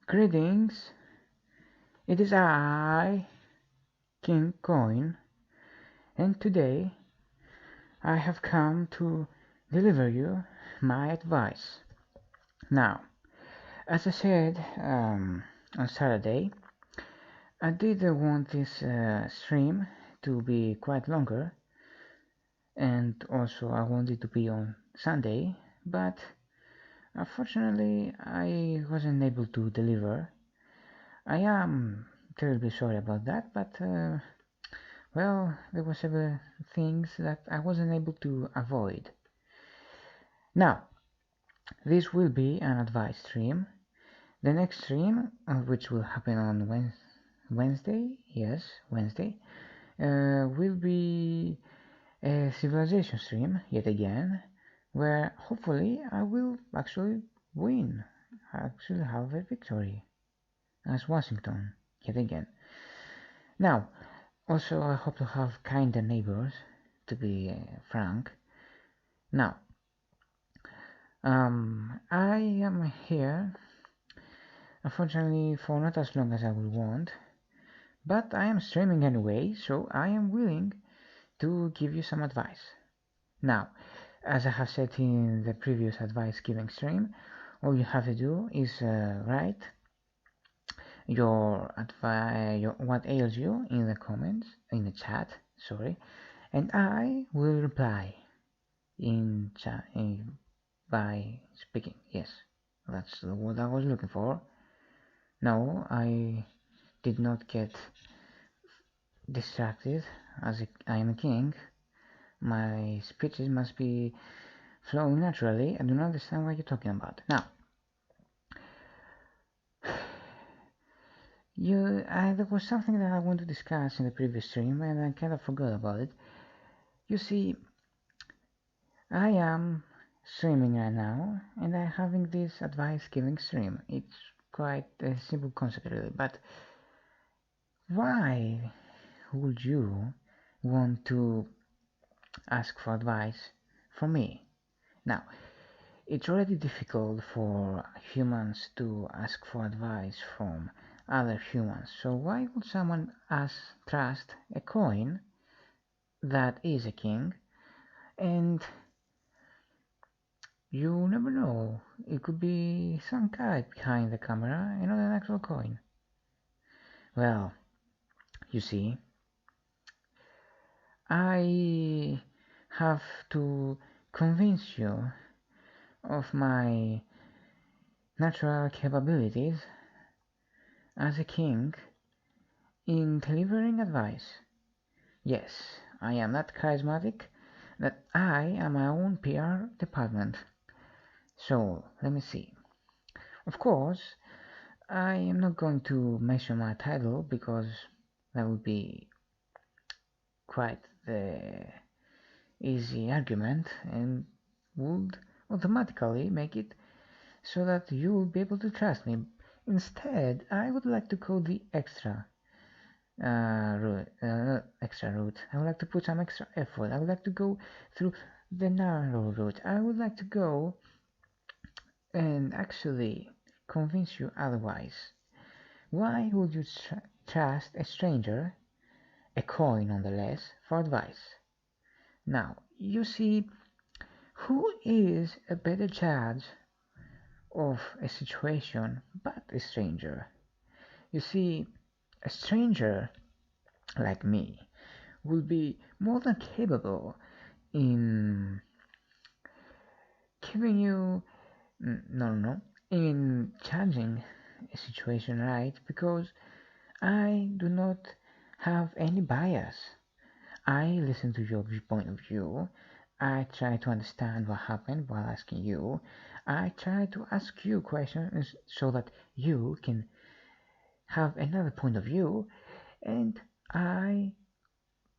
Greetings, it is I, King Coin, and today I have come to deliver you my advice. Now, as I said on Saturday, I did want this stream to be quite longer, and also I wanted to be on Sunday, but unfortunately I wasn't able to deliver. I am terribly sorry about that, but well, there were several things that I wasn't able to avoid. Now, this will be an advice stream. The next stream, which will happen on Wednesday, yes, Wednesday, will be a civilization stream yet again, where hopefully I will actually win, actually have a victory as Washington yet again. Now, also I hope to have kinder neighbors, to be frank. Now, I am here, unfortunately, for not as long as I would want, but I am streaming anyway, so I am willing to give you some advice. Now, as I have said in the previous advice giving stream, all you have to do is write your advice, what ails you in the comments, in the chat, sorry, and I will reply in chat by speaking. Yes, that's the word I was looking for. No, I did not get distracted. As I am a king, my speeches must be flowing naturally. I do not understand what you're talking about. Now, there was something that I wanted to discuss in the previous stream, and I kind of forgot about it. You see, I am streaming right now, and I'm having this advice giving stream. It's quite a simple concept, really, but why would you want to ask for advice from me? Now, it's already difficult for humans to ask for advice from other humans, so why would someone trust a coin that is a king? And you never know, it could be some guy behind the camera and not an actual coin. Well, you see, I have to convince you of my natural capabilities as a king in delivering advice. Yes, I am that charismatic that I am my own PR department. So, let me see. Of course, I am not going to mention my title because that would be quite the easy argument and would automatically make it so that you will be able to trust me. Instead, I would like to go the extra route. I would like to put some extra effort. I would like to go through the narrow route. I would like to go and actually convince you otherwise. Why would you trust a stranger, a coin nonetheless, for advice? Now, you see, who is a better judge of a situation but a stranger? You see, a stranger like me will be more than capable in giving you in judging a situation right, because I do not have any bias. I listen to your point of view. I try to understand what happened while asking you. I try to ask you questions so that you can have another point of view, and I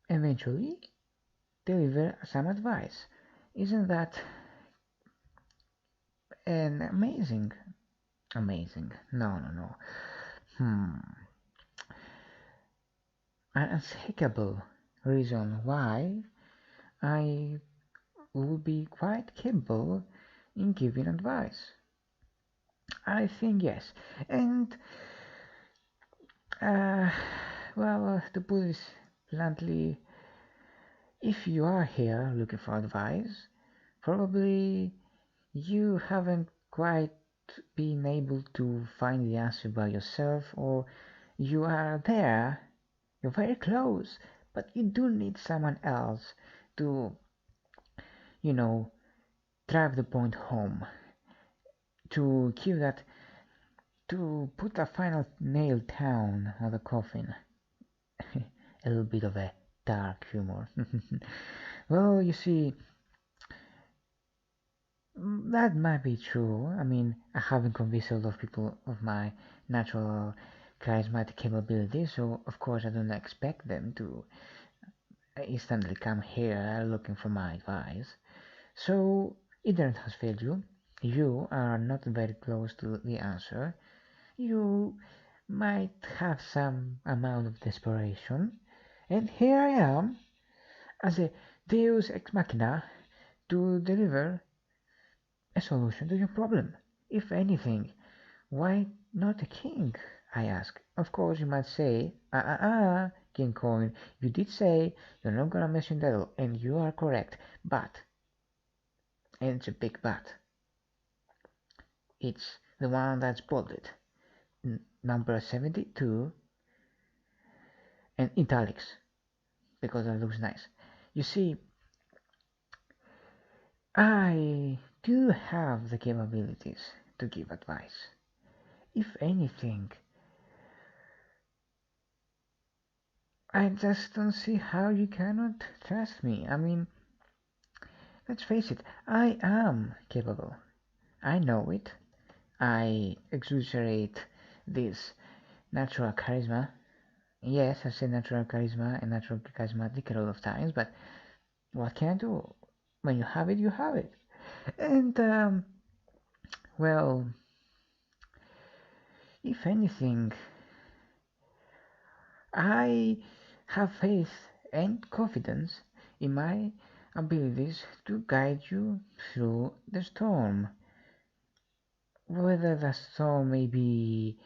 eventually deliver some advice. Isn't that an amazing? No. An unshakable reason why I will be quite capable in giving advice. I think yes. And uh, well, to put this bluntly, if you are here looking for advice, probably you haven't quite been able to find the answer by yourself, or you are there, you're very close, but you do need someone else to, you know, drive the point home, to give that, to put a final nail down on the coffin. A little bit of a dark humor. Well, you see, that might be true. I mean, I haven't convinced a lot of people of my natural charismatic capabilities, so of course I don't expect them to instantly come here looking for my advice. So, internet has failed you. You are not very close to the answer. You might have some amount of desperation. And here I am, as a deus ex machina, to deliver a solution to your problem. If anything, why not a king? I ask. Of course, you might say, King Coin, you did say you're not gonna mention that, and you are correct. But, and it's a big but, it's the one that's bolded, number 72, and italics, because that looks nice. You see, I do have the capabilities to give advice. If anything, I just don't see how you cannot trust me. I mean, let's face it, I am capable. I know it. I exaggerate this natural charisma. Yes, I say natural charisma and natural charismatic a lot of times, but what can I do? When you have it, you have it. And, well, if anything, I have faith and confidence in my abilities to guide you through the storm. Whether the storm may be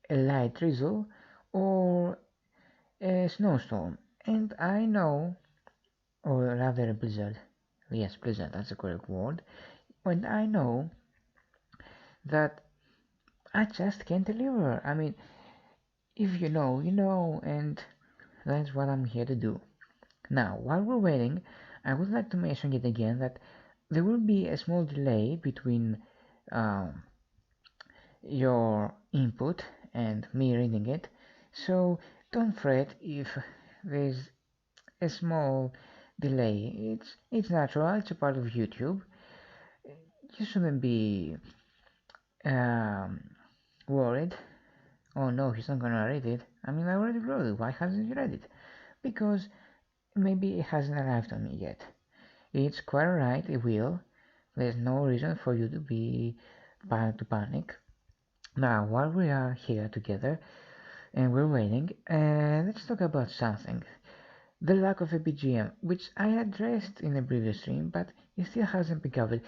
a light drizzle or a snowstorm. And I know, or rather a blizzard, yes, blizzard, that's the correct word, and I know that I just can't deliver. I mean, if you know, you know, and that's what I'm here to do. Now, while we're waiting, I would like to mention yet again that there will be a small delay between um, your input and me reading it, so don't fret if there's a small delay. It's natural. It's a part of YouTube. You shouldn't be um, worried. Oh no, he's not gonna read it. I mean, I already wrote it. Why hasn't he read it? Because maybe it hasn't arrived on me yet. It's quite alright. It will. There's no reason for you to be to panic. Now, while we are here together and we're waiting, let's talk about something. The lack of a BGM, which I addressed in a previous stream, but it still hasn't been covered.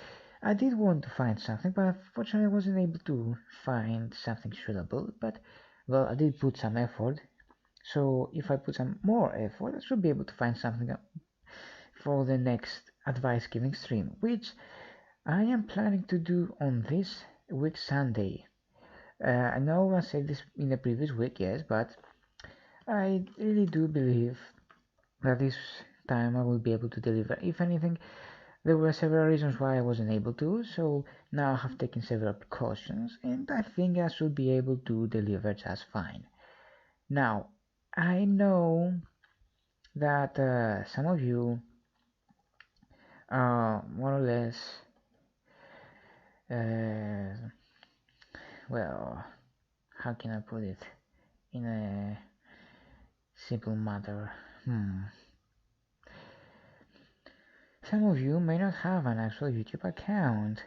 I did want to find something, but unfortunately I wasn't able to find something suitable, but well, I did put some effort, so if I put some more effort, I should be able to find something for the next advice giving stream, which I am planning to do on this week Sunday. I know I said this in the previous week, yes, but I really do believe that this time I will be able to deliver. If anything, there were several reasons why I wasn't able to, so now I have taken several precautions, and I think I should be able to deliver just fine. Now, I know that some of you are more or less, well, how can I put it in a simple matter? Some of you may not have an actual YouTube account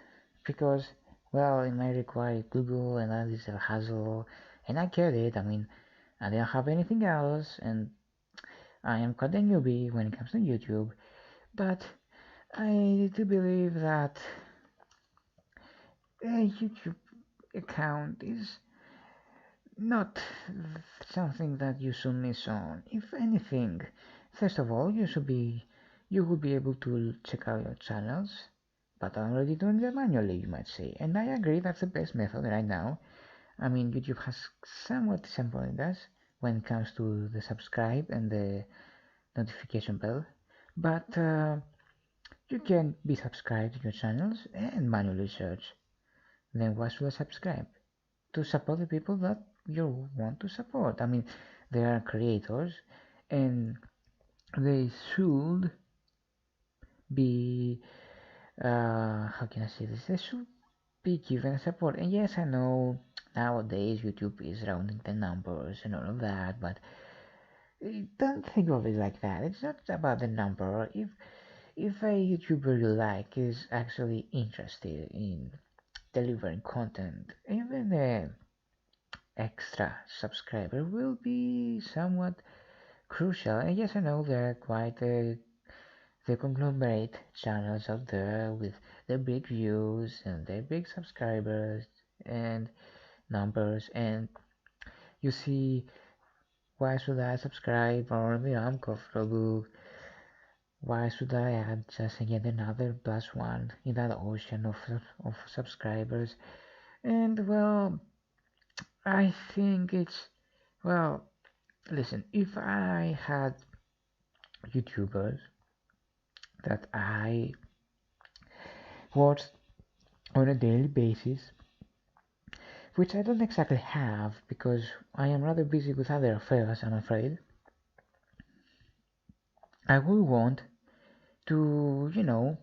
because, well, it may require Google and that is a hassle, and I get it. I mean, I don't have anything else, and I am quite a newbie when it comes to YouTube, but I do believe that YouTube account is not something that you should miss on. If anything, first of all, you will be able to check out your channels, but already doing that manually, you might say. And I agree that's the best method right now. I mean, YouTube has somewhat disappointed us when it comes to the subscribe and the notification bell, but you can be subscribed to your channels and manually search. Then why should I subscribe? To support the people that you want to support. I mean, they are creators and they should be, how can I say this? They should be given support. And yes, I know nowadays YouTube is rounding the numbers and all of that, but don't think of it like that. It's not about the number. If a YouTuber you like is actually interested in delivering content, even a extra subscriber will be somewhat crucial. And yes, I know there are quite the conglomerate channels out there with their big views and their big subscribers and numbers, and you see, why should I subscribe, or I'm comfortable, why should I add just yet another plus one in that ocean of subscribers? And well, I think it's, well, listen, if I had YouTubers that I watched on a daily basis, which I don't exactly have because I am rather busy with other affairs, I'm afraid, I would want to,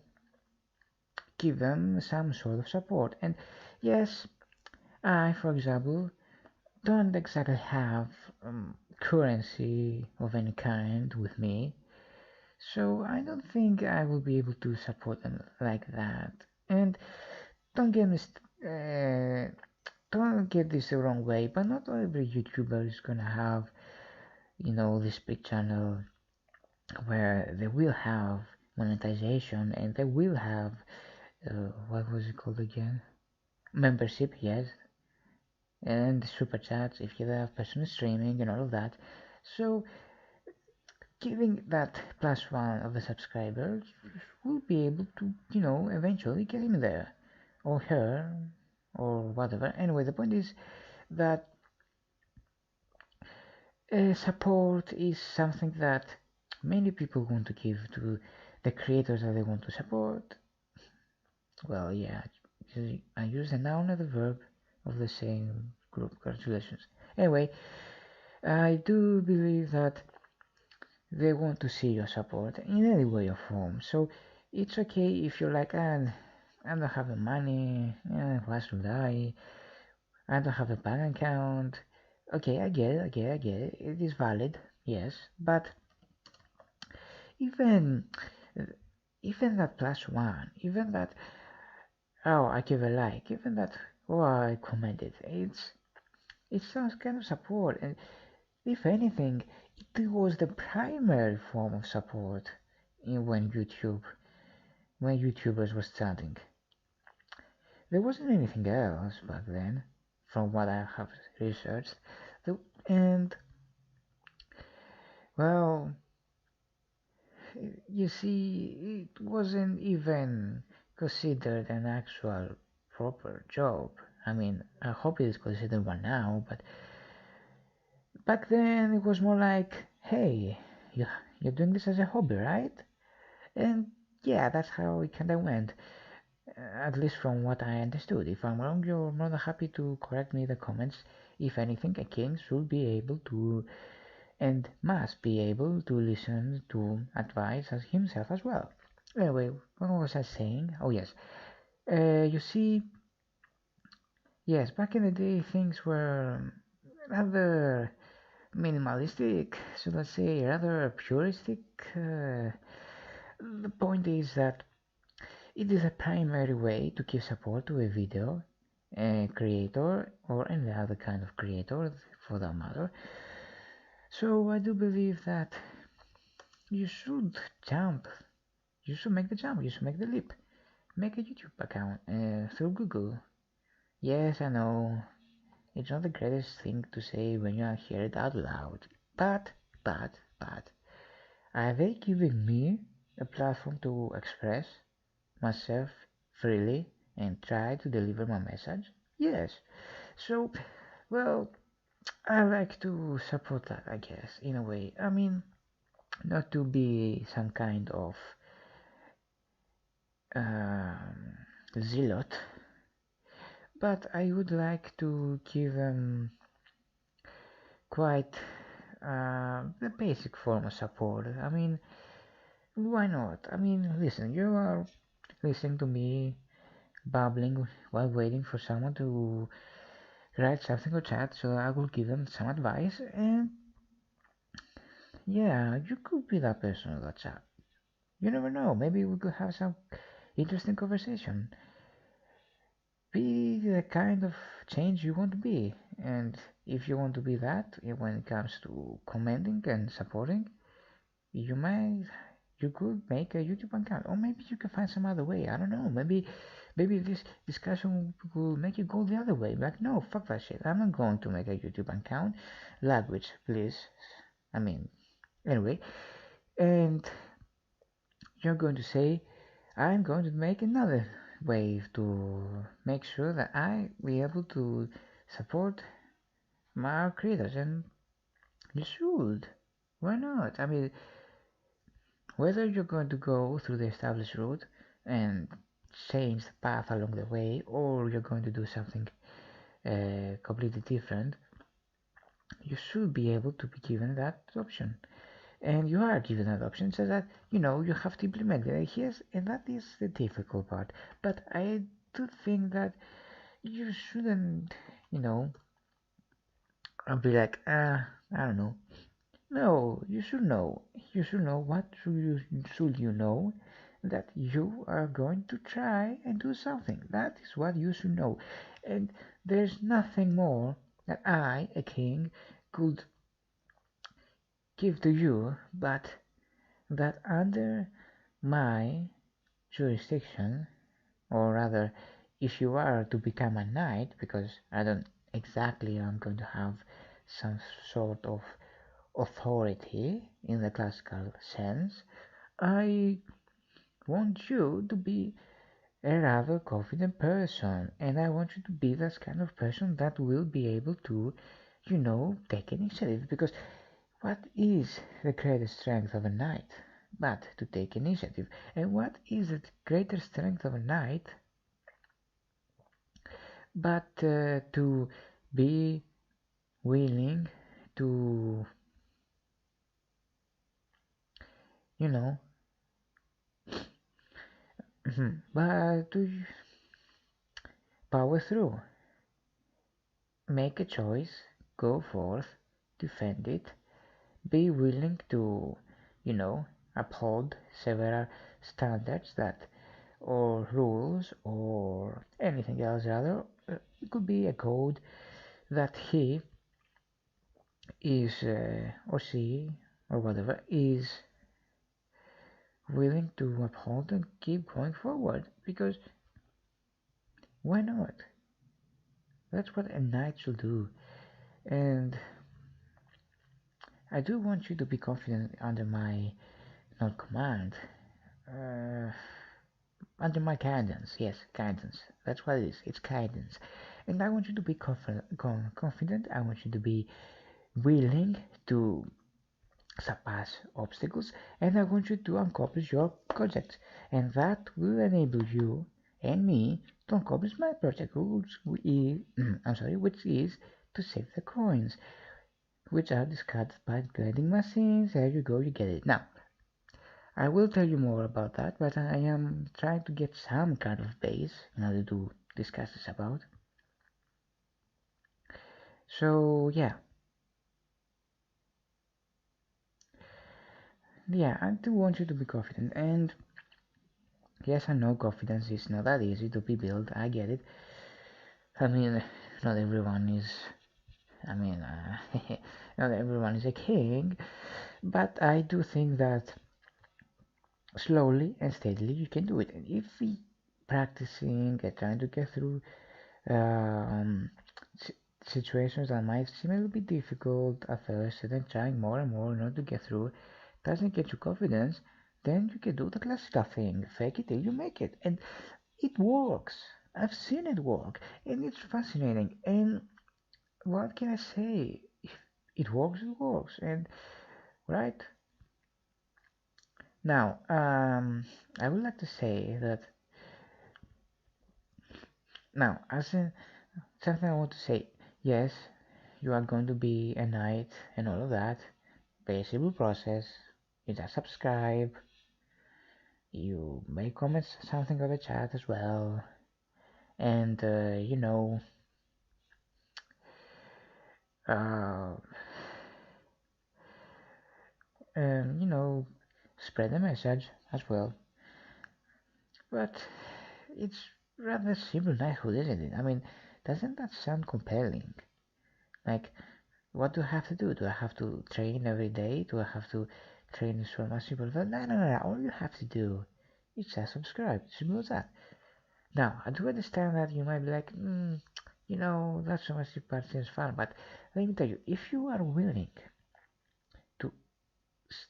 give them some sort of support. And yes, I, for example, don't exactly have currency of any kind with me, so I don't think I will be able to support them like that. And don't get me don't get this the wrong way, but not every YouTuber is gonna have, this big channel where they will have monetization and they will have what was it called again? Membership, yes, and super chats if you have personal streaming and all of that. So giving that plus one of the subscribers will be able to, eventually get him there or her or whatever. Anyway, the point is that support is something that many people want to give to the creators that they want to support. Well, yeah, I use the noun and the verb of the same group. Congratulations. Anyway, I do believe that they want to see your support in any way or form. So it's okay if you're like, I don't have the money, why should I? I don't have a bank account. Okay, I get it, It is valid, yes, but even even that plus one, even that, oh, I give a like, even that, oh, I commented, it sounds kind of support, and if anything, it was the primary form of support when YouTubers were starting. There wasn't anything else back then, from what I have researched, and well, you see, it wasn't even considered an actual proper job. I mean, I hope it is considered one now, but back then it was more like, hey, you're doing this as a hobby, right? And yeah, that's how it kind of went, at least from what I understood. If I'm wrong, you're more than happy to correct me in the comments. If anything, a king should be able to and must be able to listen to advice as himself as well. Anyway, what was I saying? Oh yes, you see, yes, back in the day things were rather minimalistic, so let's say rather puristic. The point is that it is a primary way to give support to a video creator or any other kind of creator for that matter. So I do believe that you should jump, you should make the jump, you should make the leap, make a YouTube account through Google, Yes, I know. It's not the greatest thing to say when you hear it out loud. But, but, are they giving me a platform to express myself freely and try to deliver my message? Yes. So, well, I like to support that, I guess, in a way. I mean, not to be some kind of um, zealot, but I would like to give them quite the basic form of support. I mean, why not? I mean, listen, you are listening to me babbling while waiting for someone to write something or chat, so I will give them some advice, and yeah, you could be that person on that chat. You never know, maybe we could have some interesting conversation. Be the kind of change you want to be, and if you want to be that when it comes to commenting and supporting, you might you could make a YouTube account, or maybe you can find some other way. I don't know. Maybe this discussion will make you go the other way. Like, no, fuck that shit. I'm not going to make a YouTube account. Language, please. I mean, anyway, and you're going to say, I'm going to make another way to make sure that I be able to support my creators, and you should. Why not? I mean, whether you're going to go through the established route and change the path along the way, or you're going to do something completely different, you should be able to be given that option. And you are given that option, so that you have to implement it. Yes, and that is the difficult part. But I do think that you shouldn't, you know, be like, I don't know. No, you should know. You should know what should you know that you are going to try and do something. That is what you should know. And there's nothing more that I, a king, could give to you but that under my jurisdiction, or rather, if you are to become a knight, because I don't exactly am going to have some sort of authority in the classical sense, I want you to be a rather confident person, and I want you to be that kind of person that will be able to, take initiative. Because what is the greatest strength of a knight but to take initiative? And what is the greater strength of a knight but to be willing to, you know, but to power through, make a choice, go forth, defend it, be willing to, you know, uphold several standards that, or rules, or anything else rather. It could be a code that he is, or she, or whatever, is willing to uphold and keep going forward. Because why not? That's what a knight should do. And I do want you to be confident under my, not command, uh, under my guidance. Yes, guidance. That's what it is. It's guidance. And I want you to be confident. I want you to be willing to surpass obstacles, and I want you to accomplish your project. And that will enable you and me to accomplish my project, which is, which is to save the coins, which are discarded by vending machines. There you go, you get it. Now, I will tell you more about that, but I am trying to get some kind of base in order to discuss this about. So yeah, I do want you to be confident. And yes, I know confidence is not that easy to be built. I get it. I mean, not everyone is. I mean, not everyone is a king, but I do think that slowly and steadily you can do it. And if we practicing and trying to get through um, si- situations that might seem a little bit difficult at first, and then trying more and more in order to get through doesn't get you confidence, then you can do the classical thing, fake it till you make it, and it works. I've seen it work, and it's fascinating. And what can I say? If it works, it works, and right now, I would like to say that now, as in something I want to say, yes, you are going to be a knight and all of that. Very simple process. You just subscribe. You make comments, something on the chat as well, and uh, you know, spread the message as well. But it's rather simple knighthood, isn't it? I mean, doesn't that sound compelling? Like, what do I have to do? Do I have to train every day? Do I have to train in sword mastery? But no. All you have to do is just subscribe. Simple as that. Now, I do understand that you might be like, that sword mastery part seems fun, but let me tell you, if you are willing to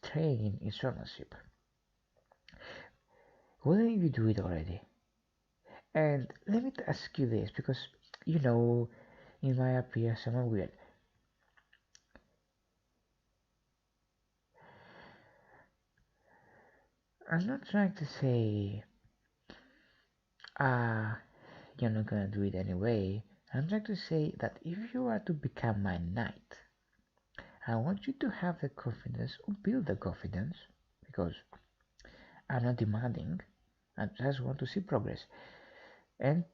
train in swordmanship, wouldn't you do it already? And let me ask you this, because it might appear somewhat weird. I'm not trying to say, ah, you're not gonna do it anyway. I'm trying to say that if you are to become my knight, I want you to have the confidence or build the confidence, because I'm not demanding. I just want to see progress. And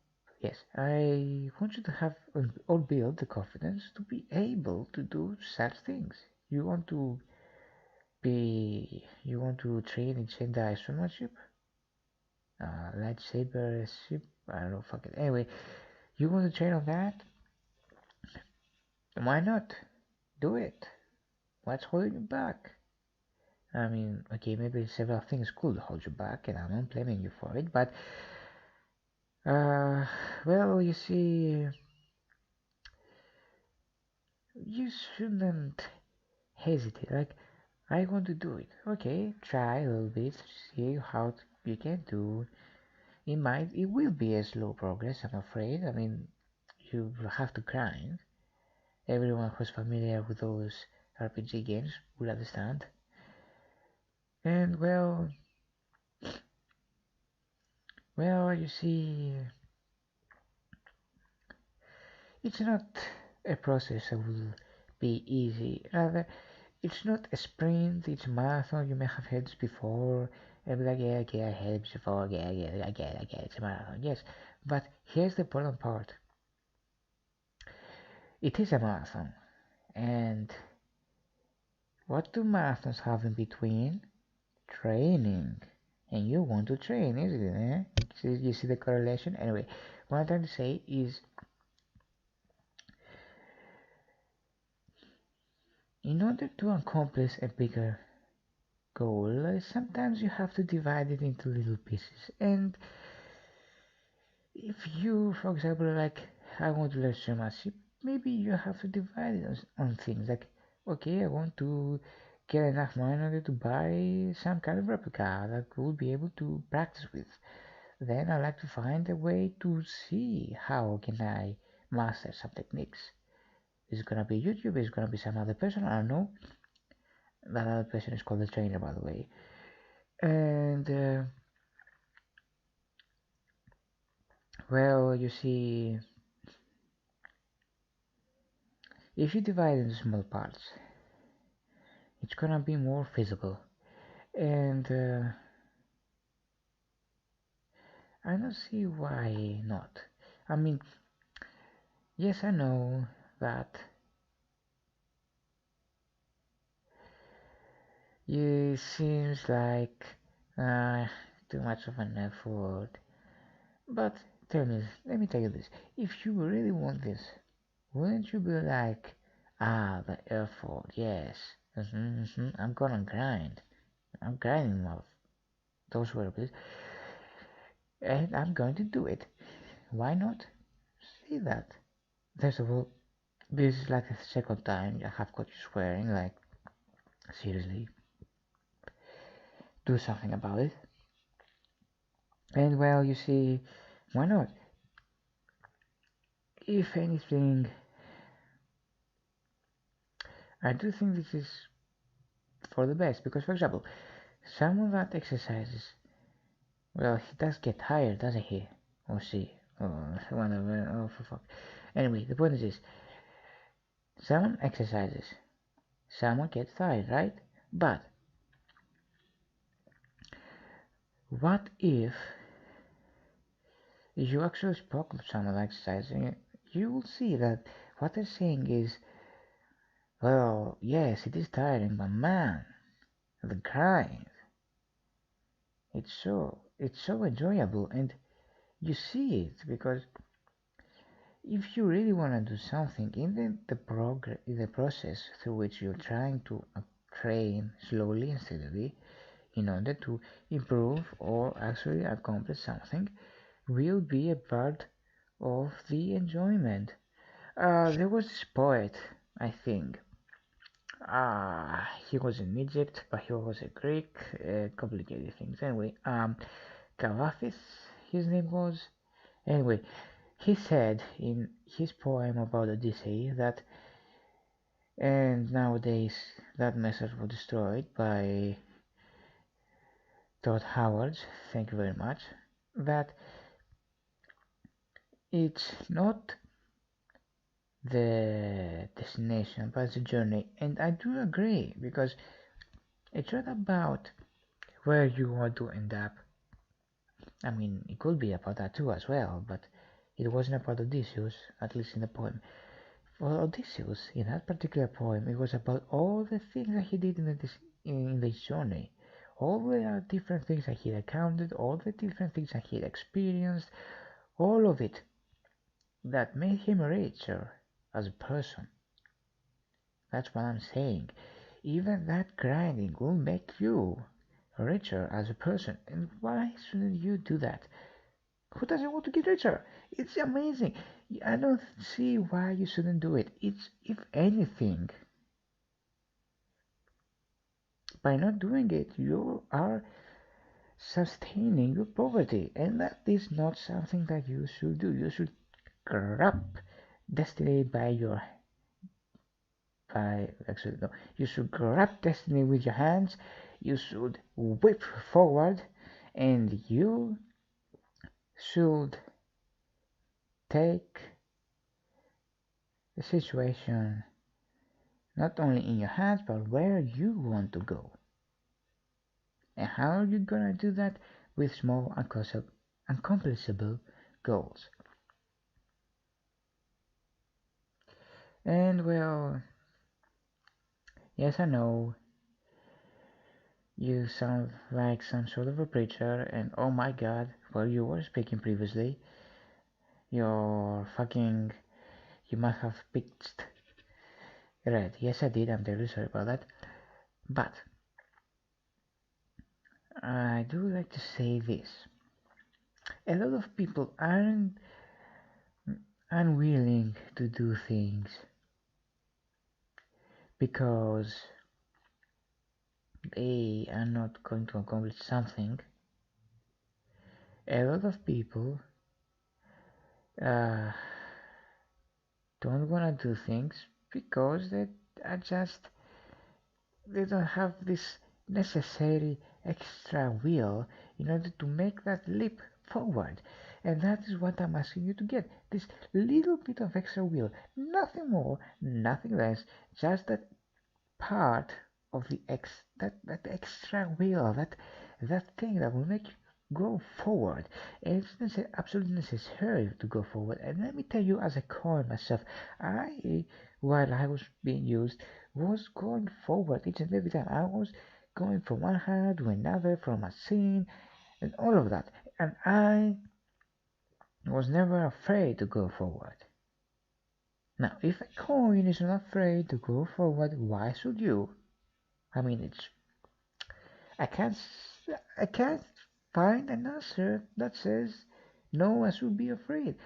yes, I want you to have or build the confidence to be able to do such things. You want to train in Jedi swordmanship, lightsaber ship. I don't know, fuck it. Anyway, you want to train on that? Why not? Do it. What's holding you back? I mean, okay, maybe several things could hold you back, and I'm not blaming you for it, but well, you see, you shouldn't hesitate. Like, I want to do it. Okay, try a little bit, see how you can do. It will be a slow progress, I'm afraid. I mean, you have to grind. Everyone who's familiar with those RPG games will understand. And you see, it's not a process that will be easy. Rather, it's not a sprint, it's a marathon. You may have heard this before. And be like, yeah, okay, I heard this before. Yeah, I get it, it's a marathon. Yes, but here's the important part. It is a marathon. And what do marathons have in between? Training. And you want to train, isn't it? You see the correlation? Anyway, what I'm trying to say is, in order to accomplish a bigger goal, sometimes you have to divide it into little pieces. And if you, for example, like, I want to learn swimmership, maybe you have to divide it on things like, okay, I want to get enough money in order to buy some kind of replica that we'll be able to practice with. Then I like to find a way to see how can I master some techniques. Is it gonna be YouTube? Is it gonna be some other person? I don't know. That other person is called the trainer, by the way. And you see, if you divide into small parts, it's gonna be more feasible. And I don't see why not. I mean, yes, I know that it seems like too much of an effort, but let me tell you this: if you really want this, wouldn't you be like, the effort, yes, I'm gonna grind. I'm grinding those words, and I'm going to do it. Why not? say that. First of all, this is like the second time I have got you swearing, like, seriously, do something about it. And well, you see, why not? If anything, I do think this is for the best because, for example, someone that exercises, well, he does get tired, doesn't he? Or she? Or whatever. Oh, for fuck. Anyway, the point is this: someone exercises, someone gets tired, right? But what if you actually spoke with someone exercising? You will see that what they're saying is, well, yes, it is tiring, but man, the grind, it's so enjoyable, and you see it because if you really want to do something in the process through which you're trying to train slowly and steadily in order to improve or actually accomplish something will be a part of the enjoyment. There was this poet, I think. He was in Egypt, but he was a Greek. Complicated things. Anyway, Cavafis, his name was. Anyway, he said in his poem about Odyssey that, and nowadays that message was destroyed by Todd Howard, thank you very much, that it's not the destination but it's the journey. And I do agree because it's not about where you want to end up. I mean, it could be about that too as well, but it wasn't about Odysseus, at least in the poem. For Odysseus, in that particular poem, it was about all the things that he did in this journey, all the different things that he encountered, all the different things that he experienced, all of it that made him richer as a person. That's what I'm saying. Even that grinding will make you richer as a person. And why shouldn't you do that? Who doesn't want to get richer? It's amazing. I don't see why you shouldn't do it. It's, if anything, by not doing it, you are sustaining your poverty, and that is not something that you should do. You should grab destiny by your by actually no. You should grab destiny with your hands. You should whip forward, and you should take the situation not only in your hands but where you want to go. And how are you gonna do that? With small accomplishable goals. And well, yes, I know you sound like some sort of a preacher, and oh my god, while you were speaking previously, you're fucking, you must have pitched red. Yes, I did. I'm very sorry about that. But I do like to say this: a lot of people aren't unwilling to do things because they are not going to accomplish something. A lot of people uh, don't want to do things because they are just, they don't have this necessary extra will in order to make that leap forward. And that is what I'm asking you to get, this little bit of extra will, nothing more, nothing less, just that part of that extra will, that thing that will make you go forward. And it's absolutely necessary to go forward. And let me tell you, as a coin myself, while I was being used, was going forward each and every time. I was going from one hand to another, from a scene, and all of that. And I was never afraid to go forward. Now, if a coin is not afraid to go forward, why should you? I mean, I can't, I can't find an answer that says no, I should be afraid.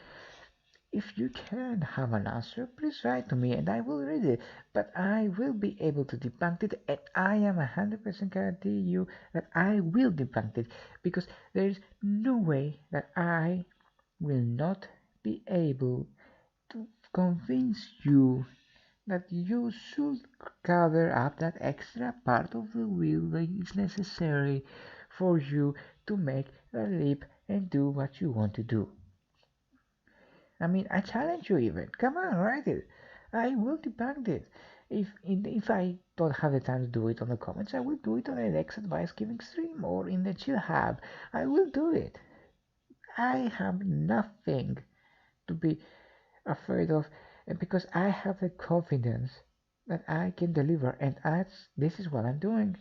If you can have an answer, please write to me and I will read it. But I will be able to debunk it, and I am 100% guarantee you that I will debunk it, because there is no way that I will not be able to convince you that you should cover up that extra part of the wheel that is necessary for you to make a leap and do what you want to do. I mean, I challenge you even. Come on, write it. I will debunk it. If I don't have the time to do it on the comments, I will do it on the next advice giving stream or in the chill hub. I will do it. I have nothing to be afraid of, because I have the confidence that I can deliver, and this is what I'm doing.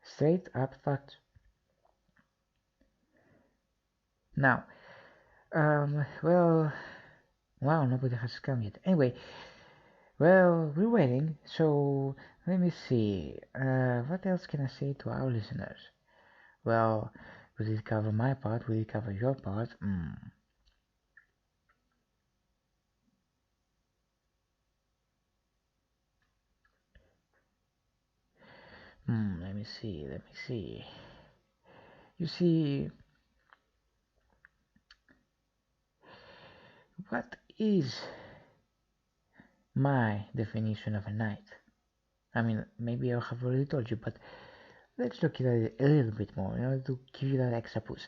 Straight up facts. Now, well, wow, nobody has come yet. Anyway, well, we're waiting, so let me see. What else can I say to our listeners? Well, will it cover my part? Will it cover your part? Let me see, let me see. You see, what is my definition of a night? I mean, maybe I have already told you, but let's look at it a little bit more in order to give you that extra push.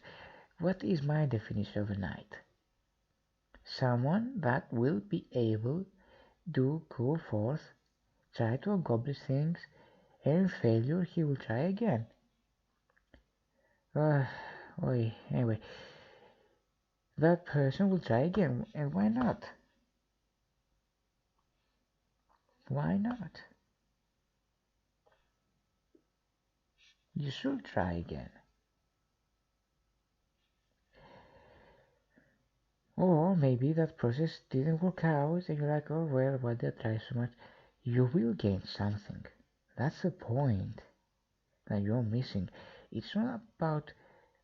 What is my definition of a knight? Someone that will be able to go forth, try to accomplish things, and in failure he will try again. Anyway, that person will try again, and why not? Why not? You should try again. Or maybe that process didn't work out and you're like, oh well, why did I try so much? You will gain something. That's the point that you're missing. It's not about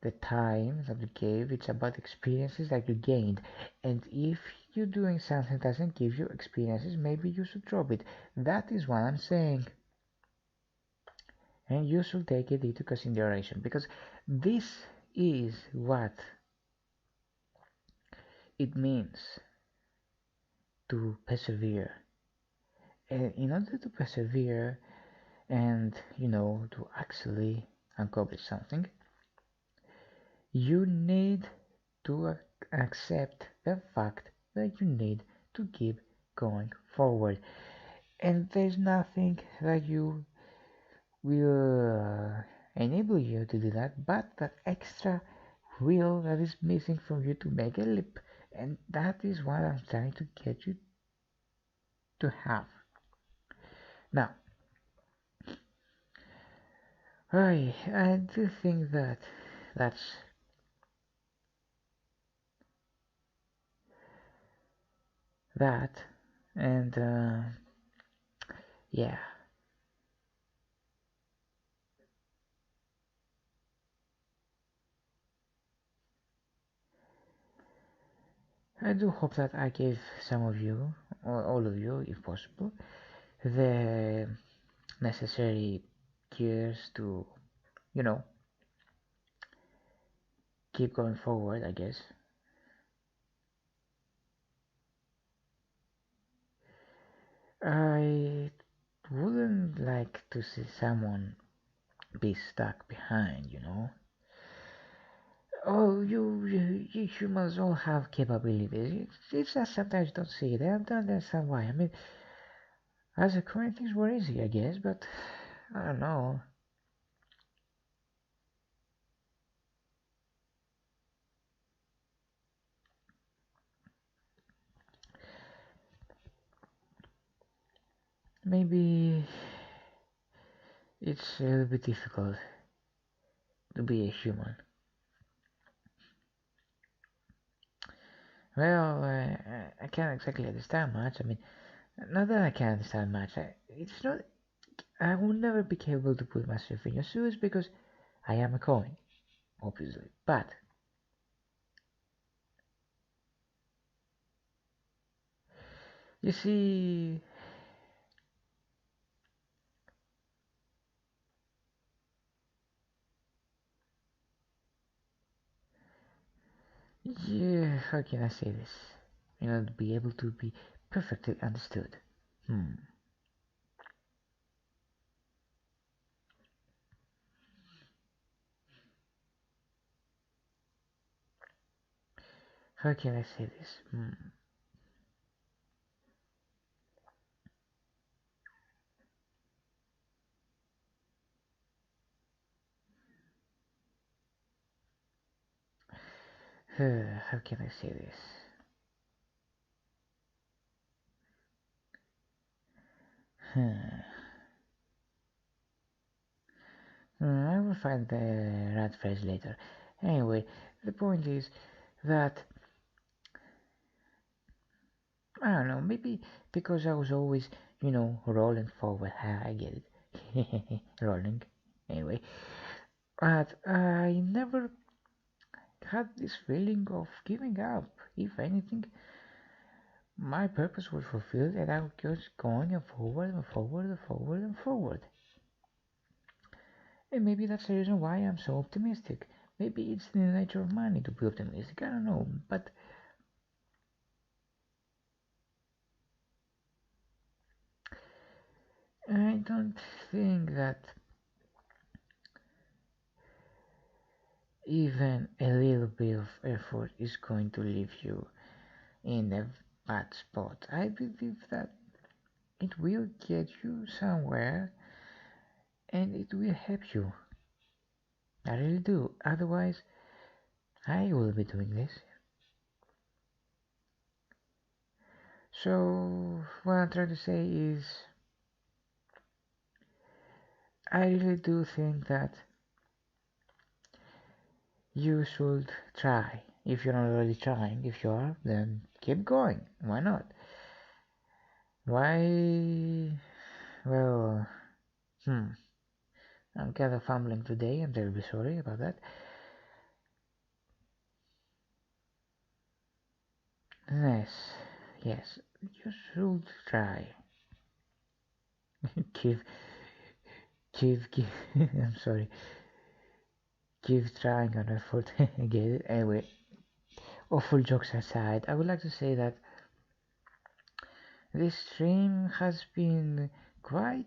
the time that you gave, it's about experiences that you gained. And if you're doing something that doesn't give you experiences, maybe you should drop it. That is what I'm saying. And you should take it into consideration, because this is what it means to persevere. And in order to persevere and, to actually accomplish something, you need to accept the fact that you need to keep going forward. And there's nothing that you will enable you to do that but that extra will that is missing from you to make a leap. And that is what I'm trying to get you to have. Now, I do think that's that, and yeah, I do hope that I gave some of you, or all of you if possible, the necessary gears to, you know, keep going forward, I guess. I wouldn't like to see someone be stuck behind. Oh, you humans all have capabilities. It's just sometimes you don't see it. I don't understand why. I mean, as a current things were easy, I guess, but I don't know. Maybe it's a little bit difficult to be a human. Well, I can't exactly understand much. I mean, not that I can't understand much. It's not. I will never be capable to put myself in your shoes because I am a coin, obviously. But You see, yeah, how can I say this? To be able to be perfectly understood. Hmm. How can I say this? How can I say this? Hmm. I will find the right phrase later. Anyway, the point is that I don't know, maybe because I was always, rolling forward. I get it. Rolling. Anyway, but I never had this feeling of giving up. If anything, my purpose was fulfilled and I was just going and forward and forward and forward and forward. And maybe that's the reason why I'm so optimistic. Maybe it's in the nature of money to be optimistic. I don't know, but I don't think that even a little bit of effort is going to leave you in a bad spot. I believe that it will get you somewhere and it will help you. I really do. Otherwise, I will be doing this. So, what I'm trying to say is, I really do think that you should try. If you're not already trying, if you are, then keep going. Why not? Why? Well, hmm. I'm kind of fumbling today. I'm terribly sorry about that. Yes, yes, you should try. Give, give. I'm sorry. Give trying an effort. Get it? Anyway, awful jokes aside, I would like to say that this stream has been quite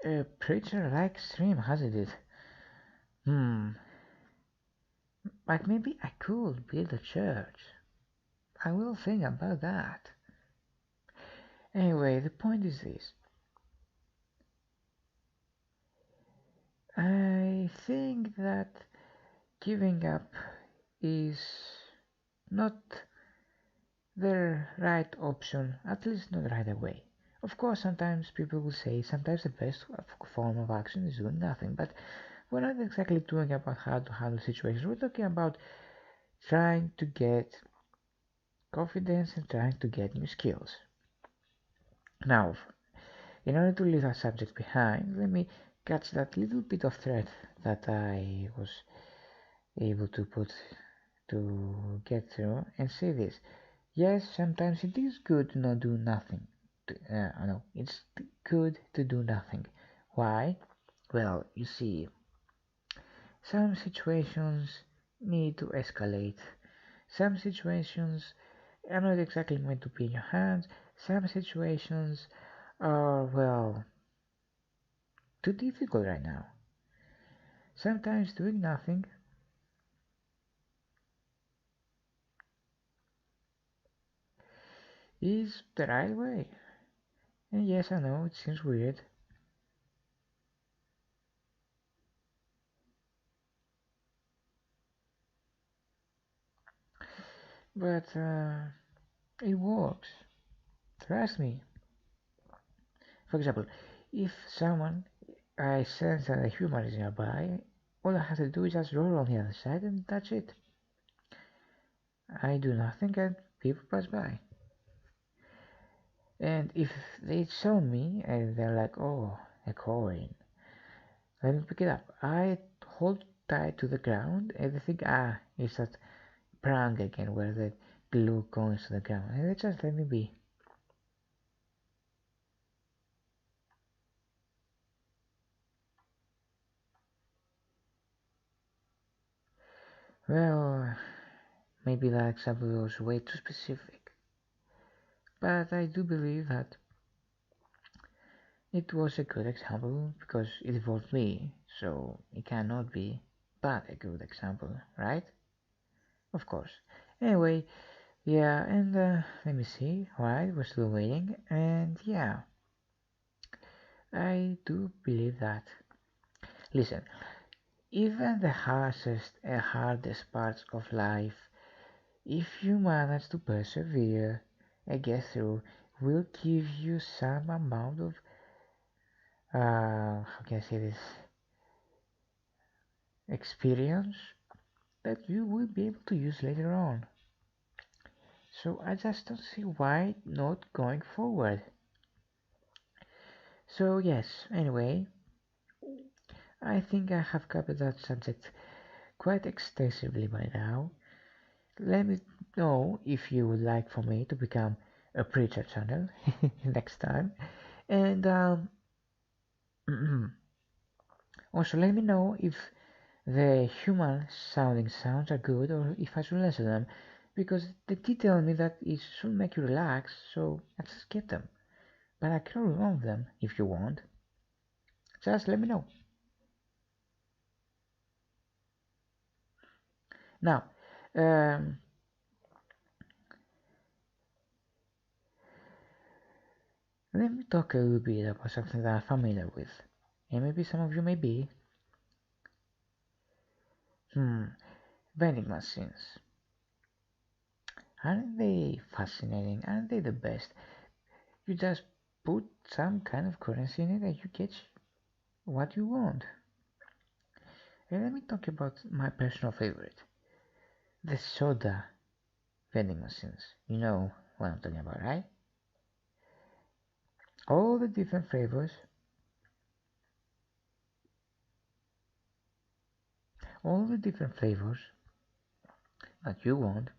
a preacher-like stream, hasn't it? Hmm. Like maybe I could build a church. I will think about that. Anyway, the point is this. I think that giving up is not the right option, at least not right away. Of course, sometimes people will say sometimes the best form of action is doing nothing, but we're not exactly talking about how to handle situations. We're talking about trying to get confidence and trying to get new skills. Now, in order to leave that subject behind, let me catch that little bit of thread that I was able to get through and say this. Yes, sometimes it is good to not do nothing. No, it's good to do nothing. Why? Well, you see, some situations need to escalate. Some situations are not exactly meant to be in your hands. Some situations are, well, too difficult right now. Sometimes doing nothing is the right way. And yes, I know it seems weird, but it works. Trust me. For example, if someone I sense that a human is nearby, all I have to do is just roll on the other side and that's it. I do nothing and people pass by. And if they saw me and they're like, oh, a coin, let me pick it up. I hold tight to the ground and they think, it's that prank again where the glue goes to the ground. And they just let me be. Well, maybe that example was way too specific, but I do believe that it was a good example because it involved me, so it cannot be but a good example, right? Of course. Anyway, yeah, and let me see. Alright, we're still waiting, and yeah, I do believe that. Listen, even the hardest parts of life, if you manage to persevere and get through, will give you some amount of how can I say this, experience that you will be able to use later on. So I just don't see why not going forward. So yes, anyway, I think I have covered that subject quite extensively by now. Let me know if you would like for me to become a preacher channel next time. And also let me know if the human sounding sounds are good or if I should listen to them, because they did tell me that it should make you relax, so I just get them. But I can remove them if you want. Just let me know. Now, um, let me talk a little bit about something that I'm familiar with, and maybe some of you may be. Vending machines. Aren't they fascinating? Aren't they the best? You just put some kind of currency in it and you get what you want. And let me talk about my personal favorite, the soda vending machines. You know what I'm talking about, right? All the different flavors, all the different flavors that you want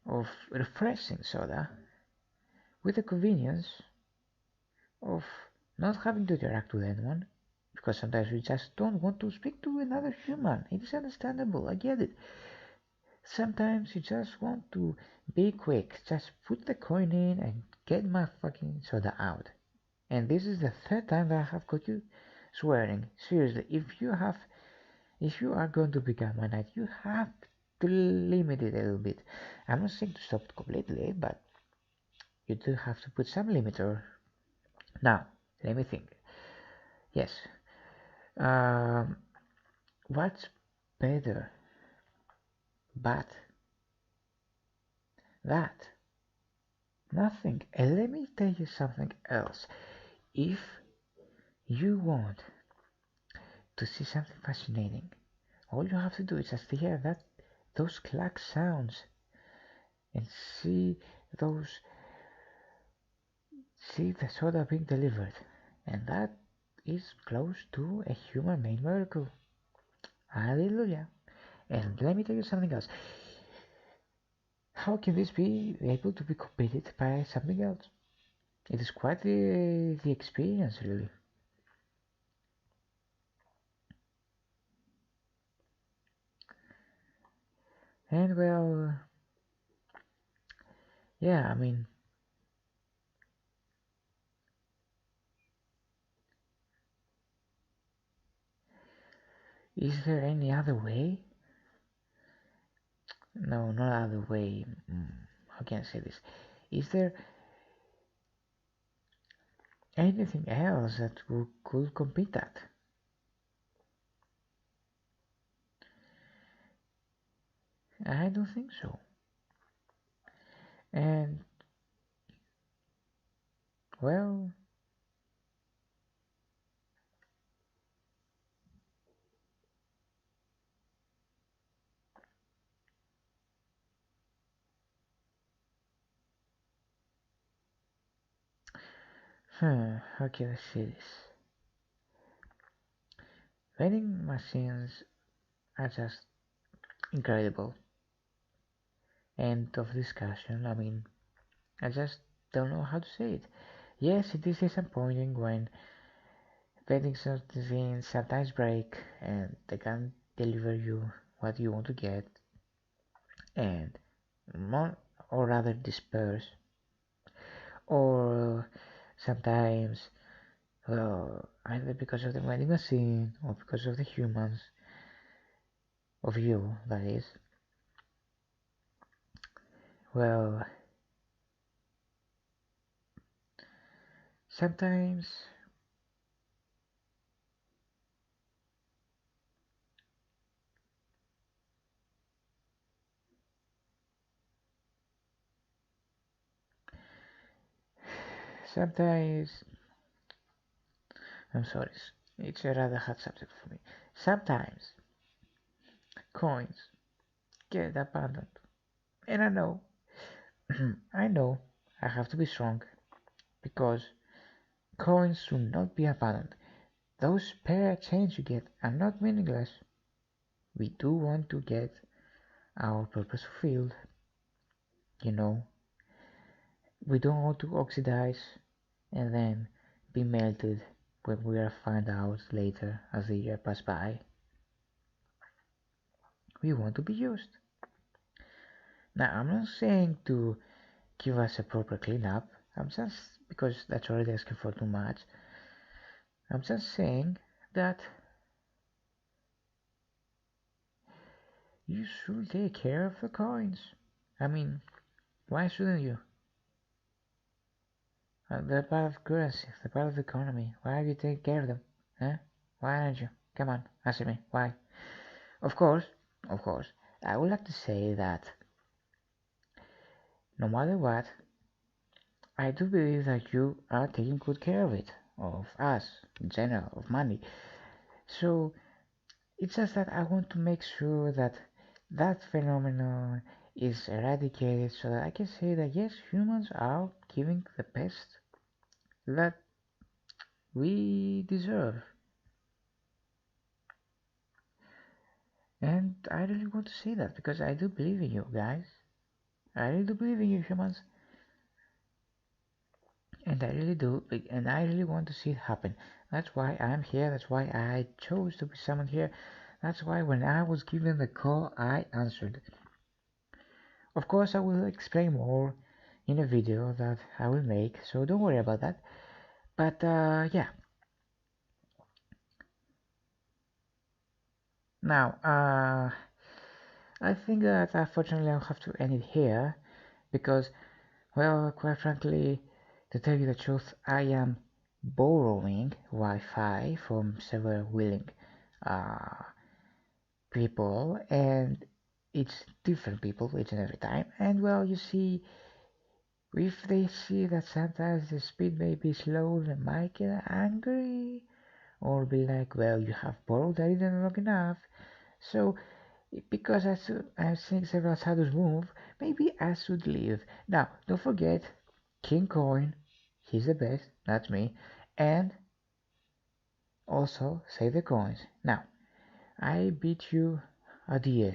of refreshing soda with the convenience of not having to interact with anyone, because sometimes we just don't want to speak to another human. It is understandable, I get it. Sometimes you just want to be quick, just put the coin in and get my fucking soda out. And this is the third time that I have got you swearing. Seriously, if you are going to become a knight, you have to limit it a little bit. I'm not saying to stop it completely, but you do have to put some limiter. Now, let me think. Yes. Um, what's better? But that. Nothing. And let me tell you something else. If you want to see something fascinating, all you have to do is just hear those clack sounds and those see the soda being delivered. And that is close to a human-made miracle. Hallelujah. And let me tell you something else. How can this be able to be competed by something else? It is quite the experience, really. And well, yeah, I mean, is there any other way? No, not other way. How can I say this? Is there anything else that could compete that? I don't think so. And well, how can I say this? Vending machines are just incredible. End of discussion. I mean, I just don't know how to say it. Yes, it is disappointing when vending machines sometimes break and they can't deliver you what you want to get and more, or rather disperse, or sometimes, well, either because of the vending machine or because of the humans, of you, that is. Well, sometimes sometimes I'm sorry, it's a rather hard subject for me. Sometimes coins get abandoned, and I know, I know, I have to be strong because coins should not be abandoned. Those spare change you get are not meaningless. We do want to get our purpose fulfilled, you know. We don't want to oxidize and then be melted when we are found out later as the year pass by. We want to be used. Now, I'm not saying to give us a proper cleanup. I'm just because that's already asking for too much. I'm just saying that you should take care of the coins. I mean, why shouldn't you? They're part of currency, they're part of the economy. Why are you taking care of them? Huh? Why aren't you? Come on, answer me. Why? Of course, of course, I would like to say that no matter what, I do believe that you are taking good care of it, of us, in general, of money. So it's just that I want to make sure that that phenomenon is eradicated so that I can say that yes, humans are giving the best that we deserve. And I really want to say that because I do believe in you guys. I really do believe in you humans. And I really do, and I really want to see it happen. That's why I'm here, that's why I chose to be summoned here. That's why when I was given the call, I answered. Of course, I will explain more in a video that I will make, so don't worry about that. But yeah. Now, I think that unfortunately I'll have to end it here because, well, quite frankly, to tell you the truth, I am borrowing Wi-Fi from several willing uh, people, and it's different people each and every time. And well, you see, if they see that sometimes the speed may be slow, they might get angry or be like, well, you have borrowed, I didn't long enough. So because I've seen several shadows move, maybe I should leave. Now, don't forget, King Coin, he's the best, that's me, and also save the coins. Now, I bid you adieu.